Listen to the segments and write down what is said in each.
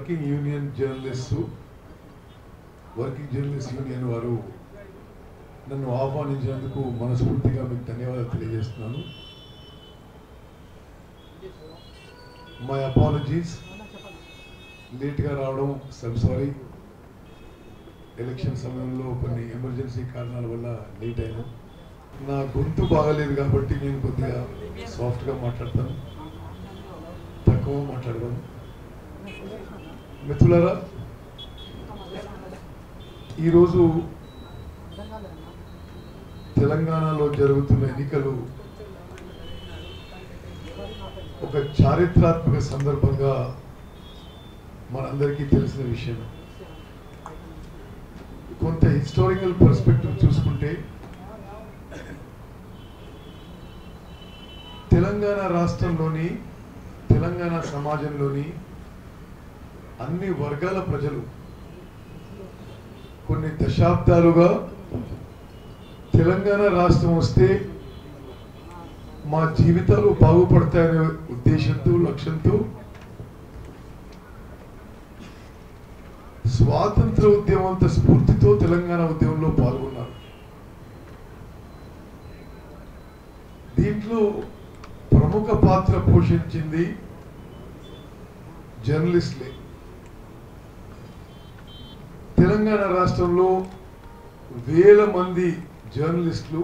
Working journalist union వారు నన్ను ఆహ్వానించినందుకు మనస్ఫూర్తిగా మీకు ధన్యవాదాలు తెలియజేస్తున్నాను. మై అపాలజీస్, లేట్గా రావడం సారీ. ఎలక్షన్ సమయంలో కొన్ని ఎమర్జెన్సీ కారణాల వల్ల లేట్ అయినా. నా గొంతు బాగలేదు కాబట్టి నేను కొద్దిగా సాఫ్ట్గా మాట్లాడతాను, తక్కువ మాట్లాడతాను. మిత్రులారా, ఈరోజు తెలంగాణలో జరుగుతున్న ఎన్నికలు ఒక చారిత్రాత్మక సందర్భంగా మనందరికీ తెలిసిన విషయం. కొంత హిస్టారికల్ పర్స్పెక్టివ్ చూసుకుంటే తెలంగాణ రాష్ట్రంలోని, తెలంగాణ సమాజంలోని అన్ని వర్గాల ప్రజలు కొన్ని దశాబ్దాలుగా తెలంగాణ రాష్ట్రం వస్తే మా జీవితాలు బాగుపడతాయనే ఉద్దేశంతో, లక్ష్యంతో స్వాతంత్ర ఉద్యమంత స్ఫూర్తితో తెలంగాణ ఉద్యమంలో పాల్గొన్నారు. దీంట్లో ప్రముఖ పాత్ర పోషించింది జర్నలిస్టులే. తెలంగాణ రాష్ట్రంలో వేల మంది జర్నలిస్టులు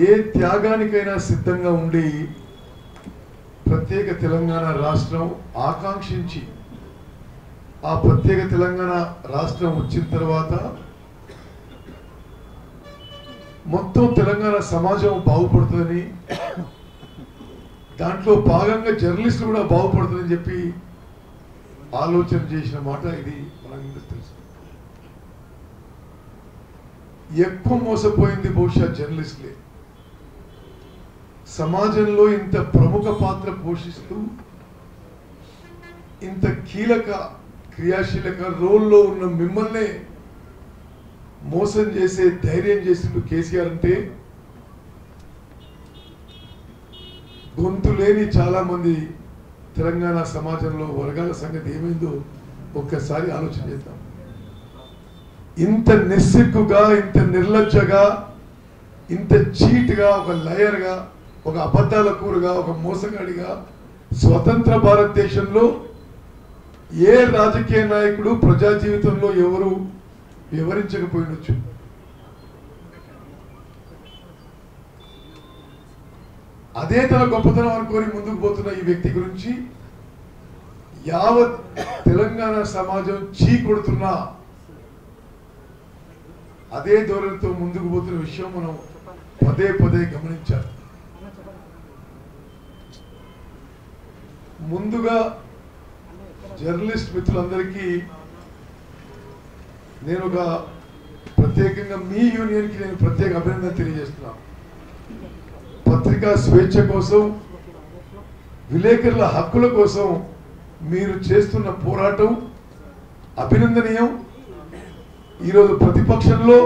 ఏ త్యాగానికైనా సిద్ధంగా ఉండి ప్రత్యేక తెలంగాణ రాష్ట్రం ఆకాంక్షించి ఆ ప్రత్యేక తెలంగాణ రాష్ట్రం వచ్చిన తర్వాత మొత్తం తెలంగాణ సమాజం బాగుపడుతుందని, దాంట్లో భాగంగా జర్నలిస్టులు కూడా బాగుపడుతుందని చెప్పి ఆలోచన చేసిన మాట ఇది మనందరికీ తెలుసు. ఎక్కువ మోసపోయింది బహుశా జర్నలిస్టులే. సమాజంలో ఇంత ప్రముఖ పాత్ర పోషిస్తూ ఇంత కీలక క్రియాశీలక రోల్లో ఉన్న మిమ్మల్నే మోసం చేసే ధైర్యం చేసిండు కేసీఆర్ అంటే గొంతు లేని చాలా మంది తెలంగాణ సమాజంలో వర్గాల సంగతి ఏమైందో ఒక్కసారి ఆలోచన చేద్దాం. ఇంత నిస్సిగ్గుగా, ఇంత నిర్లజ్జగా, ఇంత చీట్గా, ఒక లయర్గా, ఒక అబద్ధాల కూరగా, ఒక మోసగాడిగా స్వతంత్ర భారతదేశంలో ఏ రాజకీయ నాయకుడు ప్రజా జీవితంలో ఎవరు వివరించకపోయినొచ్చు. అదే తన గొప్పతనం అనుకొని ముందుకు పోతున్న ఈ వ్యక్తి గురించి యావత్ తెలంగాణ సమాజం చీకొడుతున్నా అదే ధోరణితో ముందుకు పోతున్న విషయం మనం పదే పదే గమనించాలి. ముందుగా జర్నలిస్ట్ మిత్రులందరికీ నేను ఒక ప్రత్యేకంగా మీ యూనియన్కి నేను ప్రత్యేక అభినందన తెలియజేస్తున్నాను. పత్రికా స్వేచ్ఛ కోసం, విలేకరుల హక్కుల కోసం మీరు చేస్తున్న పోరాటం అభినందనీయం. ఈరోజు ప్రతిపక్షంలో,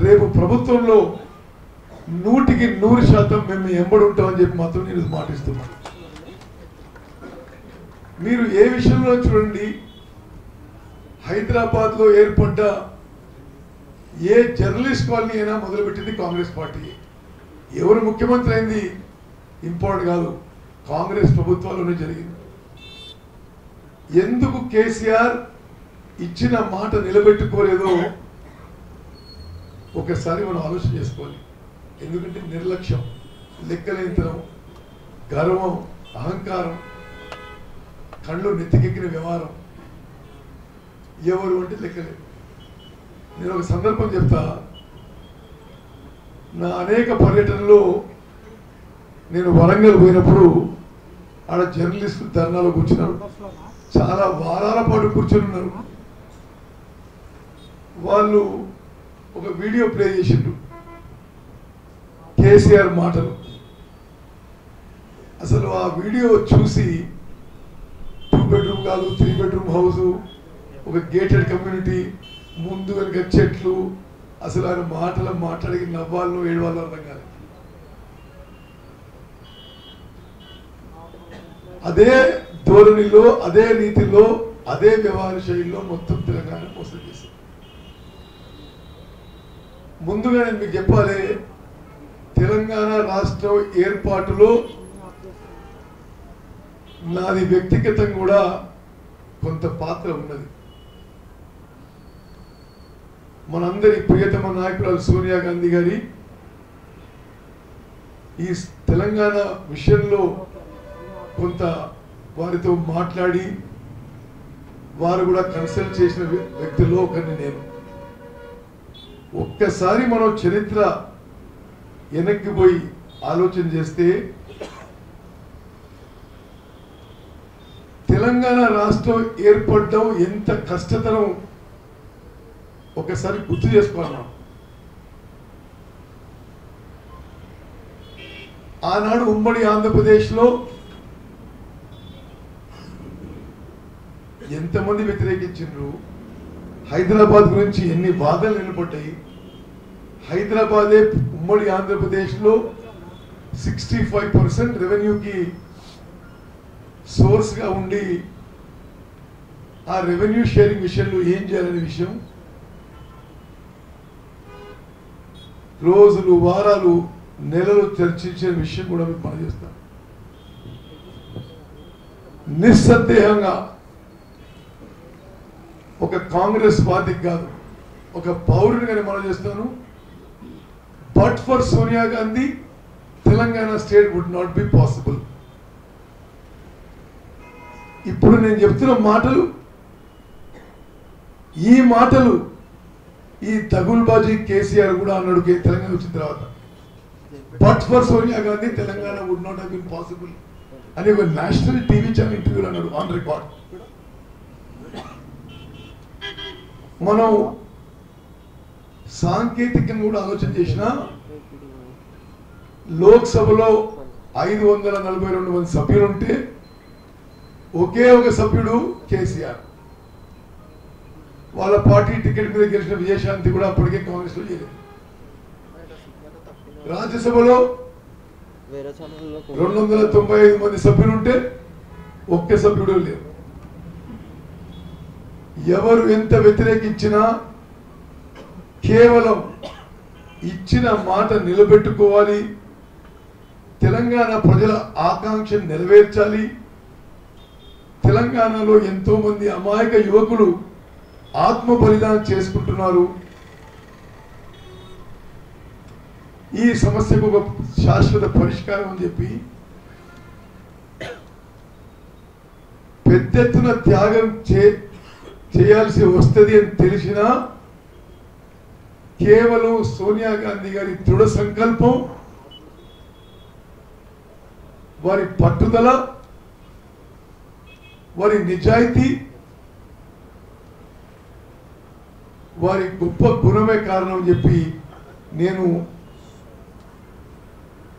రేపు ప్రభుత్వంలో 100% మేము ఎంబడి ఉంటామని చెప్పి మాత్రం నేను మాటిస్తున్నాను. మీరు ఏ విషయంలో చూడండి, హైదరాబాద్లో ఏర్పడ్డ ఏ జర్నలిస్ట్ కాలనీ అయినా మొదలుపెట్టింది కాంగ్రెస్ పార్టీ. ఎవరు ముఖ్యమంత్రి అయింది ఇంపార్టెంట్ కాదు, కాంగ్రెస్ ప్రభుత్వాల్లోనే జరిగింది. ఎందుకు కేసీఆర్ ఇచ్చిన మాట నిలబెట్టుకోలేదో ఒకసారి మనం ఆలోచన చేసుకోవాలి. ఎందుకంటే నిర్లక్ష్యం, లెక్కలేనితనం, గర్వం, అహంకారం, కళ్ళు నెత్తికెక్కిన వ్యవహారం. ఎవరు అంటే లెక్కలేదు. నేను ఒక సందర్భం చెప్తా. నా అనేక పర్యటనలో నేను వరంగల్ పోయినప్పుడు ఆడ జర్నలిస్టులు ధర్నాలో కూర్చున్నారు. చాలా వారాల పాటు కూర్చొని ఉన్నారు. వాళ్ళు ఒక వీడియో ప్లే చేసిండ్రు, కేసీఆర్ మాటలు. అసలు ఆ వీడియో చూసి 2 బెడ్రూమ్ కాదు, 3 బెడ్రూమ్ హౌస్, ఒక గేటెడ్ కమ్యూనిటీ, ముందు వెనుక చెట్లు, అసలు ఆయన మాట్లాడి నవ్వాళ్ళు ఏడవాళ్ళు అర్థం కాదు. అదే ధోరణిలో, అదే రీతిలో, అదే వ్యవహార శైలిలో మొత్తం తెలంగాణ మోసం చేశారు. ముందుగా నేను మీకు చెప్పాలి, తెలంగాణ రాష్ట్రం ఏర్పాటులో నాది వ్యక్తిగతంగా కూడా కొంత పాత్ర ఉన్నది. మనందరి ప్రియతమ నాయకురాలు సోనియా గాంధీ గారి ఈ తెలంగాణ విషయంలో కొంత వారితో మాట్లాడి వారు కూడా కన్సల్ట్ చేసిన వ్యక్తుల్లో ఒకరిని నేను. ఒక్కసారి మనం చరిత్ర వెనక్కి పోయి ఆలోచన చేస్తే తెలంగాణ రాష్ట్రం ఏర్పడడం ఎంత కష్టతరం ఒకసారి గుర్తు చేసుకోవాలి. ఆనాడు ఉమ్మడి ఆంధ్రప్రదేశ్లో ఎంతమంది వ్యతిరేకించారు, హైదరాబాద్ గురించి ఎన్ని వాదనలు నిలబడ్డాయి. హైదరాబాదే ఉమ్మడి ఆంధ్రప్రదేశ్లో 65% రెవెన్యూకి సోర్స్గా ఉండి ఆ రెవెన్యూ షేరింగ్ విషయంలో ఏం చేయాలనే విషయం రోజులు, వారాలు, నెలలు చర్చించిన విషయం కూడా మీకు పనిచేస్తాం. నిస్సందేహంగా ఒక కాంగ్రెస్ పార్టీకి కాదు, ఒక పౌరునిగానే మనం చేస్తాను. But for Sonia Gandhi Telangana state would not be possible. ఇప్పుడు నేను చెప్తున్న మాటలు, ఈ మాటలు ఈ తగుల్బాజీ కేసీఆర్ కూడా అన్నాడు తెలంగాణ వచ్చిన తర్వాత. But for Sonia Gandhi Telangana would not have been possible అని ఒక నేషనల్ టీవీ ఛానల్ ఇంటర్వ్యూలో అన్నాడు, ఆన్ రికార్డ్. మనం సాంకేతికంగా కూడా ఆలోచన చేసిన లోక్సభలో 542 మంది సభ్యులు ఉంటే ఒకే ఒక సభ్యుడు కేసీఆర్. వాళ్ళ పార్టీ టికెట్ మీద గెలిచిన విజయశాంతి కూడా అప్పటికే కాంగ్రెస్ లో చేయలేదు. రాజ్యసభలో 295 మంది సభ్యులు ఉంటే ఒక్క సభ్యుడు లేరు. ఎవరు ఎంత వ్యతిరేకించినా కేవలం ఇచ్చిన మాట నిలబెట్టుకోవాలి, తెలంగాణ ప్రజల ఆకాంక్ష నెరవేర్చాలి. తెలంగాణలో ఎంతో మంది అమాయక యువకులు ఆత్మ బలిదానం చేసుకుంటున్నారు. ఈ సమస్యకు ఒక శాశ్వత పరిష్కారం అని చెప్పి పెద్ద ఎత్తున త్యాగం చేయాల్సి వస్తుంది అని తెలిసినా కేవలం సోనియా గాంధీ గారి దృఢ సంకల్పం, వారి పట్టుదల, వారి నిజాయితీ, వారి గొప్ప గుణమే కారణం అని చెప్పి నేను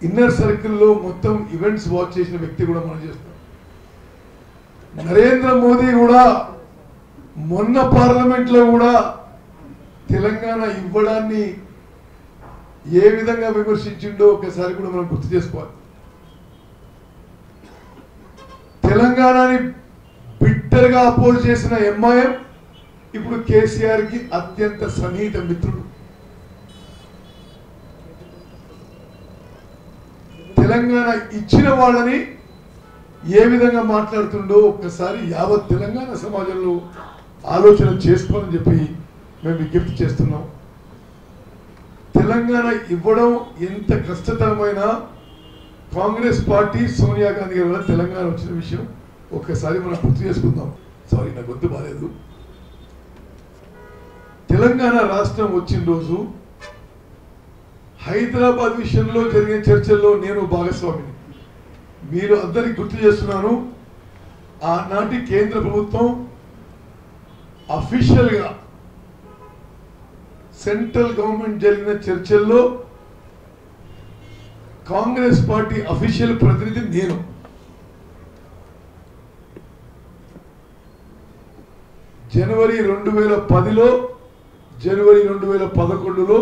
ఇన్నర్ సర్కిల్లో మొత్తం ఈవెంట్స్ వాచ్ చేసిన వ్యక్తి కూడా మనం చేస్తాం. నరేంద్ర మోదీ కూడా మొన్న పార్లమెంట్ లో కూడా తెలంగాణ ఇవ్వడాన్ని ఏ విధంగా విమర్శించిండో ఒకసారి కూడా మనం గుర్తు చేసుకోవాలి. తెలంగాణని బిట్టర్గా అపోజ్ చేసిన ఎంఐఎం ఇప్పుడు కేసీఆర్ కి అత్యంత సన్నిహిత మిత్రుడు. తెలంగాణ ఇచ్చిన వాళ్ళని ఏ విధంగా మాట్లాడుతుండో ఒక్కసారి యావత్ తెలంగాణ సమాజంలో ఆలోచన చేసుకోవాలని చెప్పి మేము విజ్ఞప్తి చేస్తున్నాం. తెలంగాణ ఇవ్వడం ఎంత కష్టతరమైన కాంగ్రెస్ పార్టీ సోనియా గాంధీ గారి వల్ల తెలంగాణ వచ్చిన విషయం ఒక్కసారి మనం గుర్తు చేసుకుందాం. సారీ, నాకు గుర్తు బాలేదు. తెలంగాణ రాష్ట్రం వచ్చిన రోజు హైదరాబాద్ విషయంలో జరిగిన చర్చల్లో నేను భాగస్వామిని. మీరు అందరికి గుర్తు చేస్తున్నాను, ఆనాటి కేంద్ర ప్రభుత్వం అఫీషియల్గా సెంట్రల్ గవర్నమెంట్ జరిగిన చర్చల్లో కాంగ్రెస్ పార్టీ అఫీషియల్ ప్రతినిధి నేను. జనవరి 2010లో, జనవరి 2011లో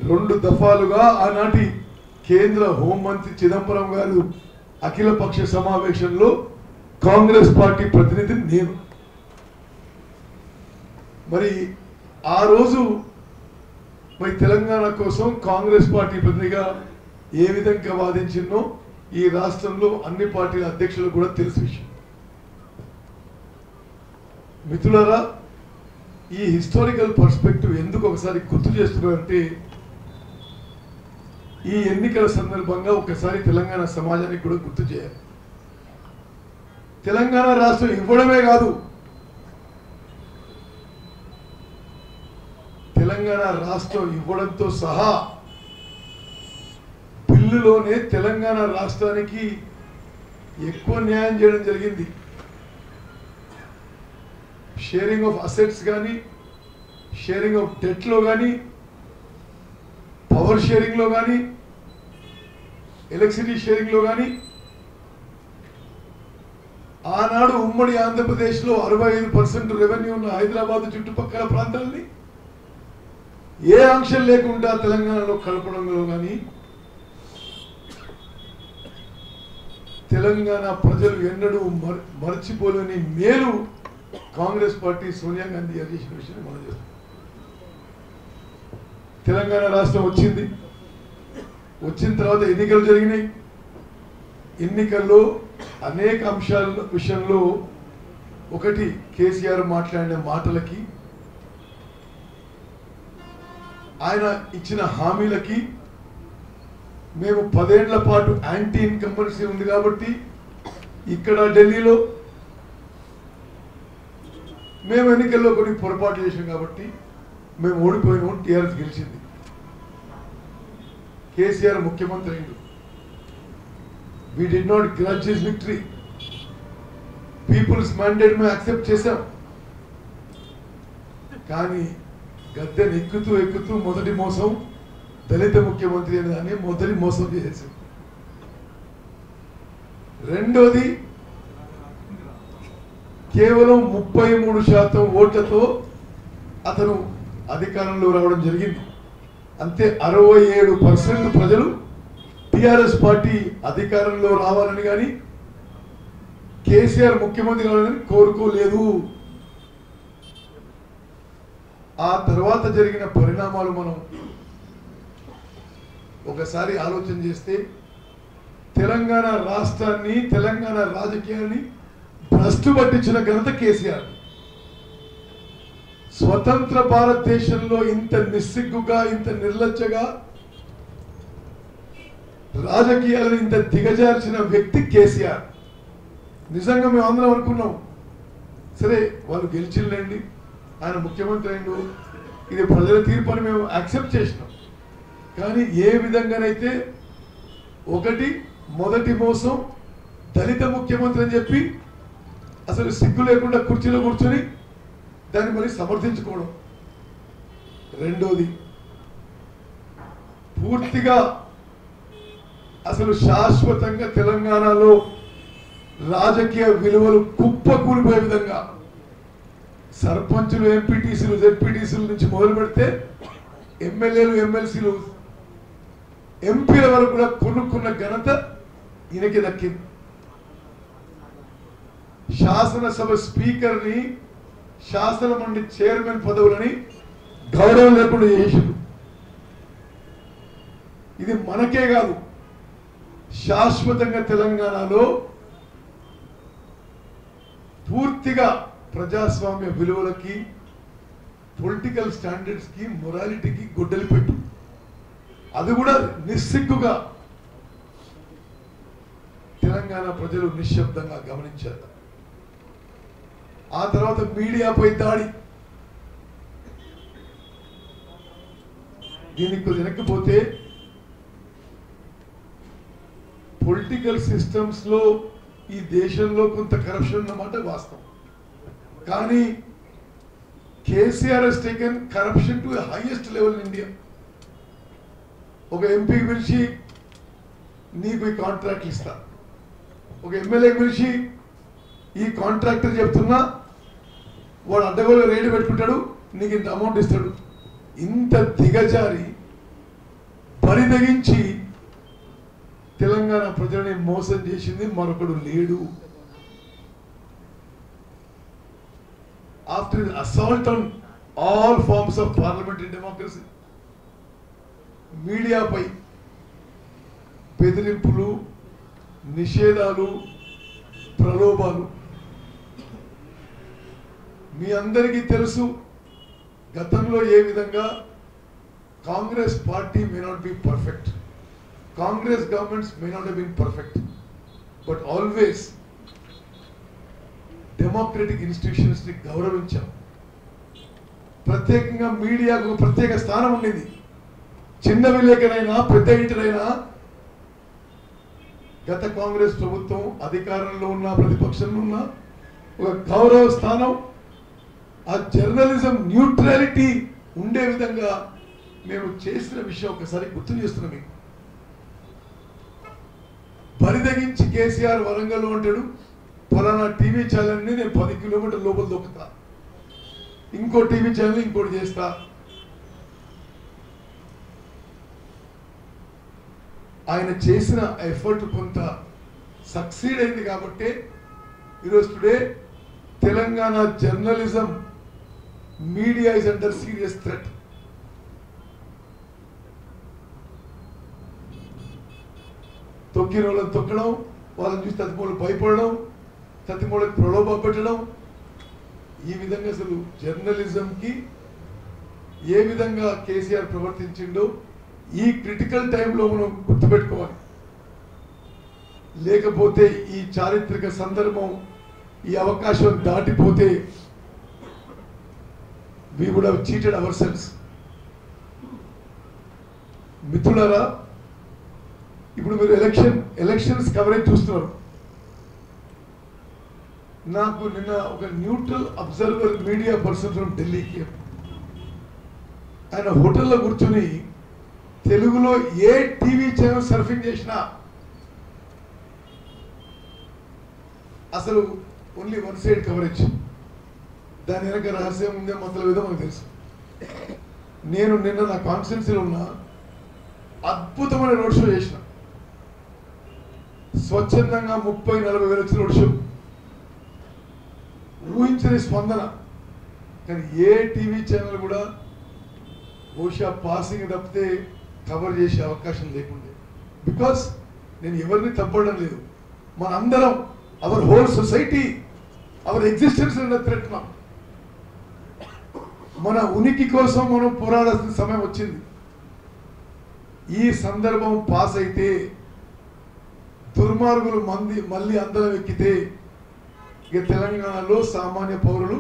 2 దఫాలుగా ఆనాటి కేంద్ర హోంమంత్రి చిదంబరం గారు అఖిల పక్ష సమావేశంలో కాంగ్రెస్ పార్టీ ప్రతినిధి నేను. మరి ఆ రోజు మరి తెలంగాణ కోసం కాంగ్రెస్ పార్టీ ప్రతినిధిగా ఏ విధంగా వాదించినో ఈ రాష్ట్రంలో అన్ని పార్టీల అధ్యక్షులకు కూడా తెలిసి విషయం. మిత్రులారా, ఈ హిస్టారికల్ పర్స్పెక్టివ్ ఎందుకు ఒకసారి గుర్తు చేస్తున్నారంటే, ఈ ఎన్నికల సందర్భంగా ఒకసారి తెలంగాణ సమాజానికి కూడా గుర్తు చేయాలి. తెలంగాణ రాష్ట్రం ఇవ్వడమే కాదు, తెలంగాణ రాష్ట్రం ఇవ్వడంతో సహా బిల్లులోనే తెలంగాణ రాష్ట్రానికి ఎక్కువ న్యాయం చేయడం జరిగింది. షేరింగ్ ఆఫ్ అసెట్స్ కానీ, షేరింగ్ ఆఫ్ డెట్లో కానీ, పవర్ షేరింగ్లో కానీ, ఎలక్ట్రిసిటీ షేరింగ్లో కానీ ఆనాడు ఉమ్మడి ఆంధ్రప్రదేశ్లో 65% రెవెన్యూ ఉన్న హైదరాబాద్ చుట్టుపక్కల ప్రాంతాలని ఏ ఆంక్షం లేకుండా తెలంగాణలో కలపడంలో కానీ తెలంగాణ ప్రజలు ఎన్నడూ మర్చిపోలేని మేలు కాంగ్రెస్ పార్టీ సోనియా గాంధీ గారు చేసిన విషయం మనం చేస్తాం. తెలంగాణ రాష్ట్రం వచ్చింది, వచ్చిన తర్వాత ఎన్నికలు జరిగినాయి. ఎన్నికల్లో అనేక అంశాల విషయంలో ఒకటి కేసీఆర్ మాట్లాడిన మాటలకి, ఆయన ఇచ్చిన హామీలకి మేము 10 ఏళ్ల పాటు యాంటీ ఇన్కంబెన్సీ ఉంది కాబట్టి ఇక్కడ ఢిల్లీలో మేము ఎన్నికల్లో కొన్ని పొరపాటు చేసాం కాబట్టి మేము ఓడిపోయినాం, టీఆర్ఎస్ గెలిచింది. కేసీఆర్ ముఖ్యమంత్రి అయింది. We did not grudge his victory. People's mandate మేము యాక్సెప్ట్ చేశాం. కానీ గద్దెను ఎక్కుతూ ఎక్కుతూ మొదటి మోసం దళిత ముఖ్యమంత్రి అని దాన్ని మొదటి మోసం చేసేసాం. రెండోది కేవలం 33% ఓట్లతో అతను అధికారంలో రావడం జరిగింది. అంతే 67% ప్రజలు టిఆర్ఎస్ పార్టీ అధికారంలో రావాలని కానీ కేసీఆర్ ముఖ్యమంత్రి కావాలని కోరుకోలేదు. ఆ తర్వాత జరిగిన పరిణామాలు మనం ఒకసారి ఆలోచన చేస్తే తెలంగాణ రాష్ట్రాన్ని, తెలంగాణ రాజకీయాన్ని భ్రష్టు పట్టించిన ఘనత కేసీఆర్. స్వతంత్ర భారతదేశంలో ఇంత నిస్సిగ్గుగా, ఇంత నిర్లజ్జగా రాజకీయాలను ఇంత దిగజార్చిన వ్యక్తి కేసీఆర్. నిజంగా మేము అందరం అనుకున్నాం, సరే వాళ్ళు గెలిచిల్లండి, ఆయన ముఖ్యమంత్రి అయిండు, ఇది ప్రజల తీర్పు అని మేము యాక్సెప్ట్ చేసినాం. కానీ ఏ విధంగానైతే ఒకటి మొదటి మోసం దళిత ముఖ్యమంత్రి అని చెప్పి అసలు సిగ్గు లేకుండా కుర్చీలో కూర్చొని దాన్ని మరి సమర్థించుకోవడం. రెండోది పూర్తిగా అసలు శాశ్వతంగా తెలంగాణలో రాజకీయ విలువలు కుప్పకూలిపోయే విధంగా సర్పంచులు, ఎంపీటీసీలు, జెడ్పీటీసీల నుంచి మొదలు పెడితే ఎమ్మెల్యేలు, ఎమ్మెల్సీలు, ఎంపీల వరకు కూడా కొనుక్కున్న ఘనత ఈయనకి దక్కింది. శాసనసభ స్పీకర్ని, శాసన మండలి చైర్మన్ పదవులని గౌరవం లేకుండా చేసిండు. ఇది మనకే కాదు, శాశ్వతంగా తెలంగాణలో పూర్తిగా ప్రజాస్వామ్య విలువలకి, పొలిటికల్ స్టాండర్డ్స్కి, మొరాలిటీకి గొడ్డలి పెట్టు. అది కూడా నిస్సిగ్గుగా తెలంగాణ ప్రజలు నిశ్శబ్దంగా గమనించారు. ఆ తర్వాత మీడియాపై దాడి. దీనికి వెనక్కిపోతే పొలిటికల్ సిస్టమ్స్ లో ఈ దేశంలో కొంత కరప్షన్ అన్నమాట వాస్తవం. కానీ KCR has taken corruption to the highest level in India. ఒక ఎంపీకి పిలిచి నీకు ఈ కాంట్రాక్ట్ ఇస్తా, ఒక ఎమ్మెల్యేకి పిలిచి ఈ కాంట్రాక్టర్ చెప్తున్నా వాడు అడ్డగోలు రేటు పెట్టుకుంటాడు, నీకు ఇంత అమౌంట్ ఇస్తాడు. ఇంత దిగజారి పరిదగించి తెలంగాణ ప్రజలని మోసం చేసింది మరొకడు లేడు. after his assault on all forms of parliamentary democracy, మీడియాపై బెదిరింపులు, నిషేధాలు, ప్రలోభాలు. మీ అందరికీ తెలుసు గతంలో ఏ విధంగా Congress party may not be perfect, Congress governments may not have been perfect, but always democratic institutions ని గౌరవించాం. ప్రత్యేకంగా మీడియాకు ఒక ప్రత్యేక స్థానం ఉండేది. చిన్న విలేకరైనా పెద్ద ఇంటినైనా గత కాంగ్రెస్ ప్రభుత్వం అధికారంలో ఉన్న ప్రతిపక్షంలో ఉన్న ఒక గౌరవ స్థానం, ఆ జర్నలిజం న్యూట్రాలిటీ ఉండే విధంగా మేము చేసిన విషయం ఒకసారి గుర్తు చేస్తున్నాం. మీకు బరిదగించి కేసీఆర్ వరంగల్లో ఉంటాడు, ఫలానా టీవీ ఛానల్ని నేను 10 కిలోమీటర్ల లోపల దొక్కుతా, ఇంకో టీవీ ఛానల్ ఇంకోటి చేస్తా. ఆయన చేసిన ఎఫర్ట్ కొంత సక్సీడ్ అయింది కాబట్టి ఈరోజు today Telangana journalism media is under serious threat. తొక్కిన వాళ్ళని తొక్కడం, వాళ్ళని చూసి తతిమూలకు భయపడడం, తతిమూలకు ప్రలోభ పెట్టడం, ఈ విధంగా అసలు జర్నలిజంకి ఏ విధంగా కేసీఆర్ ప్రవర్తించిండో ఈ క్రిటికల్ టైంలో మనం గుర్తుపెట్టుకోవాలి. లేకపోతే ఈ చారిత్రక సందర్భం, ఈ అవకాశం దాటిపోతే we would have cheated ourselves. మిత్రులారా, ఇప్పుడు మీరు ఎలక్షన్స్ కవరేజ్ చూస్తున్నారు. నాకు నిన్న ఒక neutral observer media person from ఢిల్లీకి ఆయన హోటల్లో కూర్చొని తెలుగులో ఏ టీవీ ఛానల్ సర్ఫింగ్ చేసినా అసలు ఓన్లీ వన్ సైడ్ కవరేజ్, దాని వెనక రహస్యం ఉందే మొదలు విధం మనకు తెలుసు. నేను నిన్న నా కాన్స్టిట్యున్సీలో ఉన్న అద్భుతమైన రోడ్ షో చేసిన, స్వచ్ఛందంగా 30-40 వేలు వచ్చిన రోడ్ షో, ఊహించని స్పందన. కానీ ఏ టీవీ ఛానల్ కూడా బహుశా పాసింగ్ తప్పితే కవర్ చేసే అవకాశం లేకుండే. బికాస్ నేను ఎవరిని తప్పడం లేదు, మనందరం, our whole society, hour existence in threat. మన ఉనికి కోసం మనం పోరాడాల్సిన సమయం వచ్చింది. ఈ సందర్భం పాస్ అయితే దుర్మార్గులు మళ్ళీ అందరం ఎక్కితే ఇక తెలంగాణలో సామాన్య పౌరులు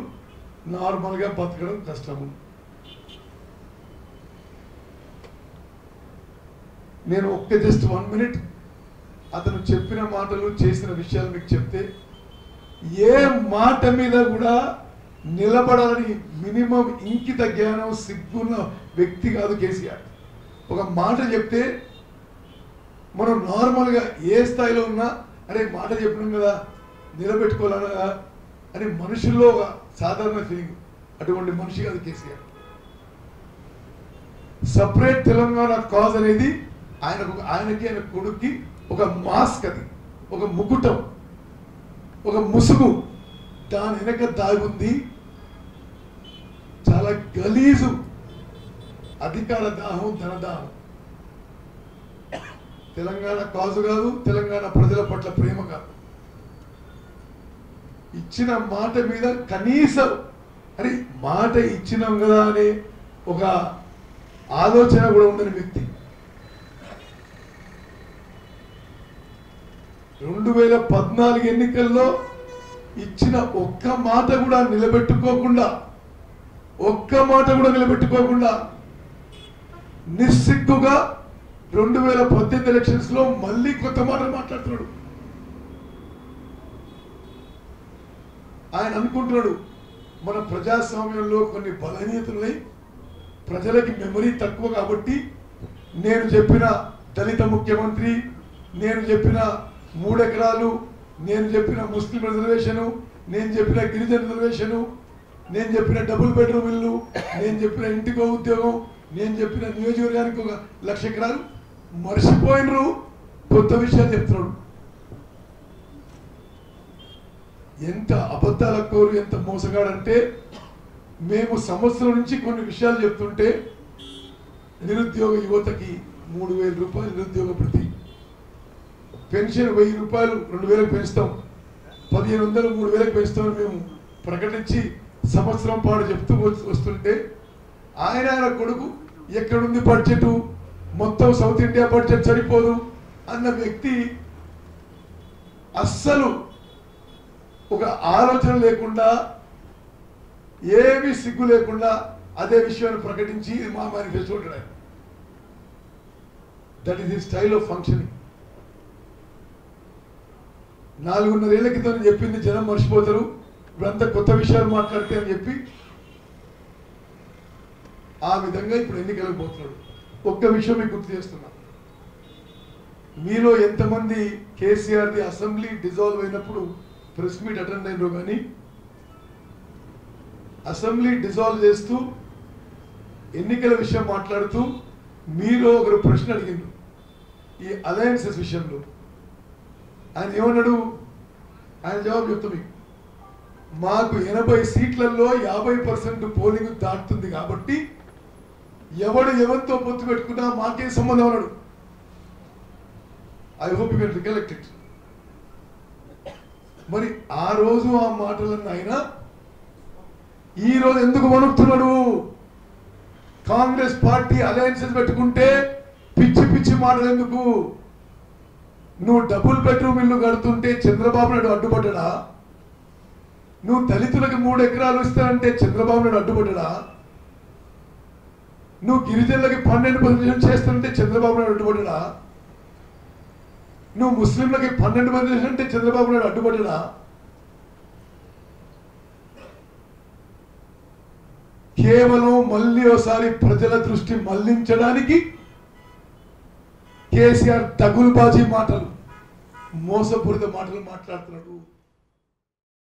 నార్మల్గా బతకడం కష్టము. నేను జస్ట్ 1 minute అతను చెప్పిన మాటలు, చేసిన విషయాలు మీకు చెప్తే, ఏ మాట మీద కూడా నిలబడాలని మినిమం ఇంకిత జ్ఞానం, సిగ్గున్న వ్యక్తి కాదు కేసీఆర్. ఒక మాట చెప్తే మనం నార్మల్గా ఏ స్థాయిలో ఉన్నా అరే మాట చెప్పినాం కదా నిలబెట్టుకోవాలన్నా అని మనుషుల్లో ఒక సాధారణ ఫీలింగ్, అటువంటి మనిషి కాదు కేసీఆర్. సపరేట్ తెలంగాణ కాజ్ అనేది ఆయనకి ఆయన కొడుక్కి ఒక మాస్క్, అది ఒక ముకుటం, ఒక ముసుగు. దాని వెనక దాగుంది చాలా గలీజు అధికార దాహం, ధనదాహం. తెలంగాణ కాజు కాదు, తెలంగాణ ప్రజల పట్ల ప్రేమ కాదు. ఇచ్చిన మాట మీద కనీసం అరే మాట ఇచ్చినాం కదా అనే ఒక ఆలోచన కూడా ఉండని వ్యక్తి. 2014 ఎన్నికల్లో ఇచ్చిన ఒక్క మాట కూడా నిలబెట్టుకోకుండా నిస్సిగ్గుగా 2018 ఎలక్షన్స్ లో మళ్ళీ కొత్త మాటలు మాట్లాడుతున్నాడు. ఆయన అనుకుంటున్నాడు మన ప్రజాస్వామ్యంలో కొన్ని బలహీనతలున్నాయి, ప్రజలకి మెమరీ తక్కువ కాబట్టి నేను చెప్పిన దళిత ముఖ్యమంత్రి, నేను చెప్పిన 3 ఎకరాలు, నేను చెప్పిన ముస్లిం రిజర్వేషను, నేను చెప్పిన గిరిజన రిజర్వేషను, నేను చెప్పిన డబుల్ బెడ్రూమ్ ఇల్లు, నేను చెప్పిన ఇంటికో ఉద్యోగం, నేను చెప్పిన నియోజకవర్గానికి 1 లక్ష ఎకరాలు మర్చిపోయినరు. కొత్త విషయాలు చెప్తున్నాడు. ఎంత అబద్ధాల కోరు, ఎంత మోసగాడంటే మేము సంవత్సరం నుంచి కొన్ని విషయాలు చెప్తుంటే నిరుద్యోగ యువతకి 3,000 రూపాయలు నిరుద్యోగ భృతి, పెన్షన్ 1,000 రూపాయలు 2,000 పెంచుతాం, 1,500 3,000 పెంచుతామని మేము ప్రకటించి సంవత్సరం పాటు చెప్తూ వస్తుంటే ఆయన కొడుకు ఎక్కడుంది బడ్జెట్, మొత్తం సౌత్ ఇండియా బడ్జెట్ సరిపోదు అన్న వ్యక్తి అస్సలు ఒక ఆలోచన లేకుండా ఏమీ సిగ్గు లేకుండా అదే విషయాన్ని ప్రకటించి ఇది మా మేనిఫెస్టో ఉంటాడు. That is the style of functioning. 4.5 ఏళ్ల క్రితం చెప్పింది జనం మర్చిపోతారు, ఇప్పుడంతా కొత్త విషయాలు మాట్లాడితే అని చెప్పి ఆ విధంగా ఇప్పుడు ఎన్నికలకు పోతున్నాడు. ఒక్క విషయం మీకు గుర్తు చేస్తున్నా, మీలో ఎంతమంది కేసీఆర్ది అసెంబ్లీ డిజాల్వ్ అయినప్పుడు ప్రెస్ మీట్ అటెండ్ అయినో కానీ అసెంబ్లీ డిజాల్వ్ చేస్తూ ఎన్నికల విషయం మాట్లాడుతూ మీరు ఒకరు ప్రశ్న అడిగిండు ఈ అలయన్సెస్ విషయంలో. ఆయన ఏమన్నాడు, ఆయన జవాబు చెప్తా మీకు. మాకు 80 సీట్లలో 50% పోలింగ్ దాటుతుంది కాబట్టి ఎవడు ఎవరితో పొత్తు పెట్టుకున్నా మాకేం సంబంధం అన్నాడు. I hope you can recollect it. మరి ఆ రోజు ఆ మాటలన్నీ ఆయన ఈ రోజు ఎందుకు వణుకుతున్నాడు? కాంగ్రెస్ పార్టీ అలయన్సెస్ పెట్టుకుంటే పిచ్చి పిచ్చి మాటలు ఎందుకు? నువ్వు డబుల్ బెడ్రూమ్ ఇల్లు కడుతుంటే చంద్రబాబు నాయుడు అడ్డుపడ్డా? నువ్వు దళితులకు 3 ఎకరాలు ఇస్తానంటే చంద్రబాబు నాయుడు అడ్డుపడ్డా? నువ్వు గిరిజనులకి 12% చేస్తానంటే చంద్రబాబు నాయుడు అడ్డుపడ్డా? నువ్వు ముస్లింలకి 12% అంటే చంద్రబాబు నాయుడు అడ్డుపడ్డా? కేవలం మళ్ళీ ఒకసారి ప్రజల దృష్టి మళ్లించడానికి కేసీఆర్ దగులుబాజీ మాటలు, మోసపూరిత మాటలు మాట్లాడుతున్నాడు.